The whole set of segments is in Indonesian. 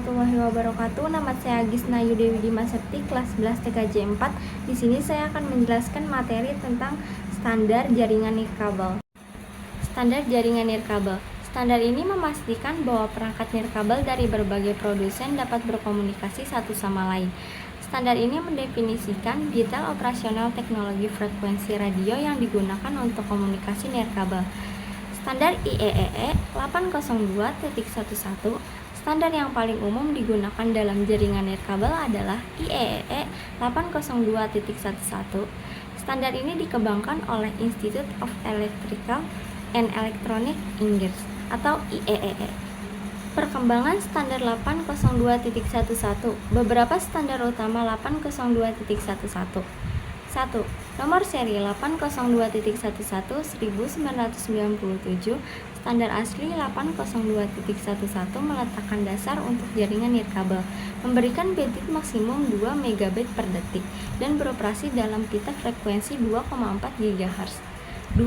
warahmatullahi wabarakatuh. Nama saya Gisna Yudewi Dimasakti, kelas 11 TKJ 4. Di sini saya akan menjelaskan materi tentang standar jaringan nirkabel. Standar jaringan nirkabel. Standar ini memastikan bahwa perangkat nirkabel dari berbagai produsen dapat berkomunikasi satu sama lain. Standar ini mendefinisikan detail operasional teknologi frekuensi radio yang digunakan untuk komunikasi nirkabel. Standar IEEE 802.11. Standar yang paling umum digunakan dalam jaringan nirkabel adalah IEEE 802.11. Standar ini dikembangkan oleh Institute of Electrical and Electronic Engineers atau IEEE. Perkembangan standar 802.11. Beberapa standar utama 802.11. 1. Nomor seri 802.11 1997. Standar asli 802.11 meletakkan dasar untuk jaringan nirkabel, memberikan bandwidth maksimum 2 MB per detik dan beroperasi dalam pita frekuensi 2,4 GHz. 2.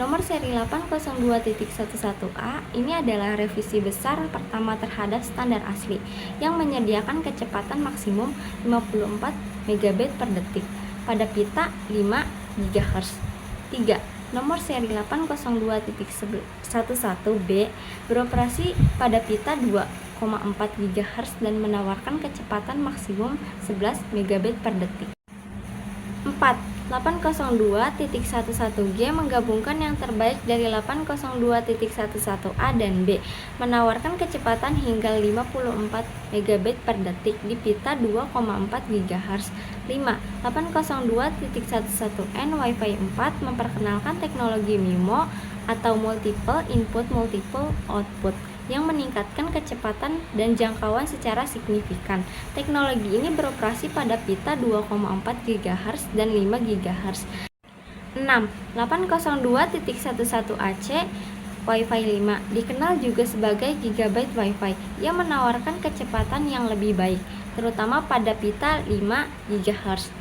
Nomor seri 802.11a ini adalah revisi besar pertama terhadap standar asli yang menyediakan kecepatan maksimum 54 MB per detik pada pita 5 GHz. 3. Nomor seri 802.11b beroperasi pada pita 2,4 GHz dan menawarkan kecepatan maksimum 11 MB per detik. 4. 802.11g menggabungkan yang terbaik dari 802.11a dan b, menawarkan kecepatan hingga 54 MB per detik di pita 2,4 GHz. 5. 802.11n Wi-Fi 4 memperkenalkan teknologi MIMO atau Multiple Input Multiple Output yang meningkatkan kecepatan dan jangkauan secara signifikan. Teknologi ini beroperasi pada pita 2,4 GHz dan 5 GHz. 6. 802.11ac Wi-Fi 5 dikenal juga sebagai Gigabit Wi-Fi yang menawarkan kecepatan yang lebih baik, terutama pada pita 5 GHz.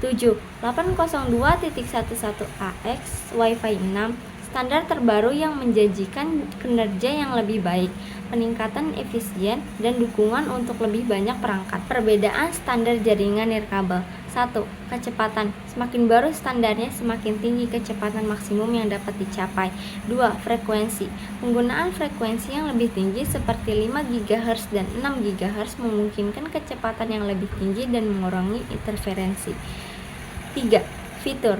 7. 802.11ax Wi-Fi 6 standar terbaru yang menjanjikan kinerja yang lebih baik, peningkatan efisien, dan dukungan untuk lebih banyak perangkat. Perbedaan standar jaringan nirkabel. 1. Kecepatan. Semakin baru standarnya, semakin tinggi kecepatan maksimum yang dapat dicapai. 2. Frekuensi. Penggunaan frekuensi yang lebih tinggi seperti 5 GHz dan 6 GHz memungkinkan kecepatan yang lebih tinggi dan mengurangi interferensi. 3. Fitur.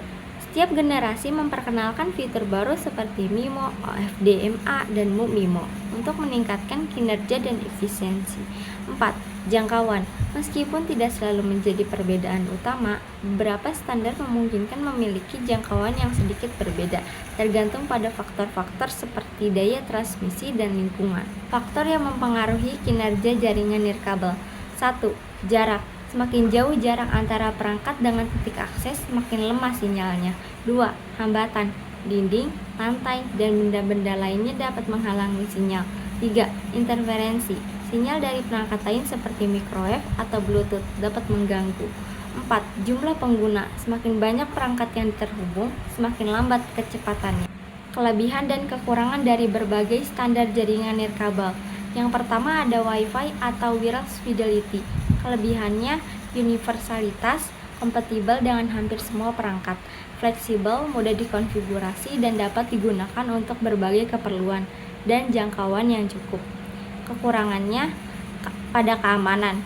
Setiap generasi memperkenalkan fitur baru seperti MIMO, OFDMA, dan MIMO untuk meningkatkan kinerja dan efisiensi. 4. Jangkauan. Meskipun tidak selalu menjadi perbedaan utama, beberapa standar memungkinkan memiliki jangkauan yang sedikit berbeda, tergantung pada faktor-faktor seperti daya transmisi dan lingkungan. Faktor yang mempengaruhi kinerja jaringan nirkabel. 1. Jarak. Semakin jauh jarak antara perangkat dengan titik akses, semakin lemah sinyalnya. 2. Hambatan. Dinding, lantai, dan benda-benda lainnya dapat menghalangi sinyal. 3. Interferensi. Sinyal dari perangkat lain seperti microwave atau Bluetooth dapat mengganggu. 4. Jumlah pengguna. Semakin banyak perangkat yang terhubung, semakin lambat kecepatannya. Kelebihan dan kekurangan dari berbagai standar jaringan nirkabel. Yang pertama ada Wi-Fi atau Wireless Fidelity. Kelebihannya universalitas, kompatibel dengan hampir semua perangkat, fleksibel, mudah dikonfigurasi dan dapat digunakan untuk berbagai keperluan, dan jangkauan yang cukup. Kekurangannya pada keamanan,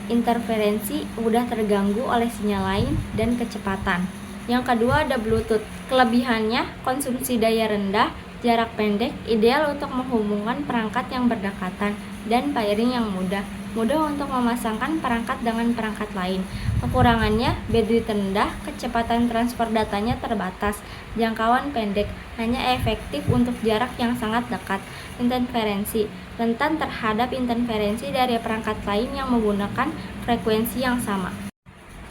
interferensi, mudah terganggu oleh sinyal lain, dan kecepatan. Yang kedua ada Bluetooth. Kelebihannya konsumsi daya rendah, jarak pendek, ideal untuk menghubungkan perangkat yang berdekatan, dan pairing yang mudah untuk memasangkan perangkat dengan perangkat lain. Kekurangannya bandwidth rendah, kecepatan transfer datanya terbatas, jangkauan pendek, hanya efektif untuk jarak yang sangat dekat. Interferensi, rentan terhadap interferensi dari perangkat lain yang menggunakan frekuensi yang sama.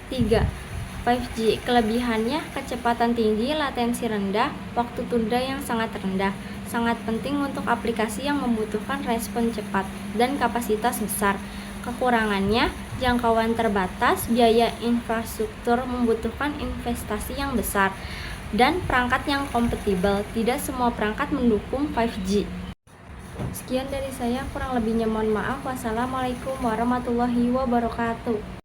3. 5G. Kelebihannya kecepatan tinggi, latensi rendah, waktu tunda yang sangat rendah. Sangat penting untuk aplikasi yang membutuhkan respon cepat dan kapasitas besar. Kekurangannya, jangkauan terbatas, biaya infrastruktur membutuhkan investasi yang besar, dan perangkat yang kompatibel. Tidak semua perangkat mendukung 5G. Sekian dari saya, kurang lebihnya mohon maaf. Wassalamualaikum warahmatullahi wabarakatuh.